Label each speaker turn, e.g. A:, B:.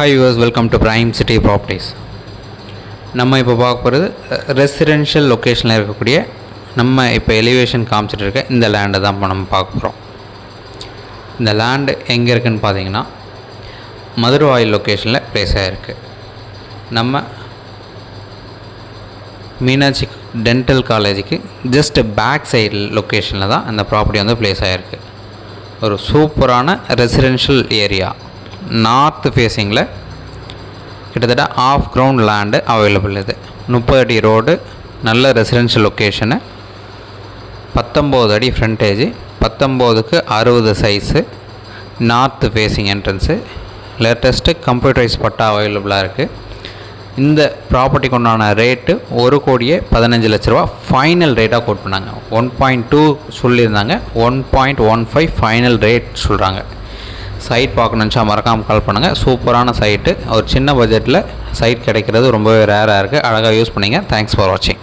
A: Hi use welcome to prime city properties. நம்ம இப்போ பார்க்க போகிறது ரெசிடென்ஷியல் லொக்கேஷனில் இருக்கக்கூடிய நம்ம இப்போ எலிவேஷன் காமிச்சிட்டு இருக்க இந்த லேண்டை தான் இப்போ நம்ம பார்க்க போகிறோம். இந்த லேண்டு எங்கே இருக்குதுன்னு பார்த்தீங்கன்னா மதுரவாயில் லொக்கேஷனில் ப்ளேஸ் ஆகிருக்கு. நம்ம மீனாட்சி டென்டல் காலேஜுக்கு ஜஸ்ட் பேக் சைடு லொக்கேஷனில் தான் இந்த ப்ராப்பர்ட்டி வந்து ப்ளேஸ் ஆகிருக்கு. ஒரு சூப்பரான ரெசிடென்ஷியல் ஏரியா, நார்த் ஃபேஸிங்கில் கிட்டத்தட்ட ஆஃப் கிரவுண்ட் லேண்டு அவைலபிள். இது 30 அடி ரோடு, நல்ல ரெசிடென்ஷியல் லொக்கேஷனு, 19 அடி ஃப்ரண்டேஜ், 19க்கு 60 size, north facing entrance, latest computerise patta அவைலபிளாக இருக்குது. இந்த ப்ராப்பர்ட்டிக்கு உண்டான ரேட்டு 1,15,00,000 ஃபைனல் ரேட்டாக கோட் பண்ணாங்க. 1.2 சொல்லியிருந்தாங்க, 1.15 ஃபைனல் ரேட் சொல்கிறாங்க. சைட் பார்க்கணுன்னுச்சா மறக்காமல் கால் பண்ணுங்கள். சூப்பரான சைட்டு, ஒரு சின்ன பட்ஜெட்டில் சைட் கிடைக்கிறது ரொம்பவே ரேராக இருக்குது. அழகாக யூஸ் பண்ணிங்க. தேங்க்ஸ் ஃபார் வாட்சிங்.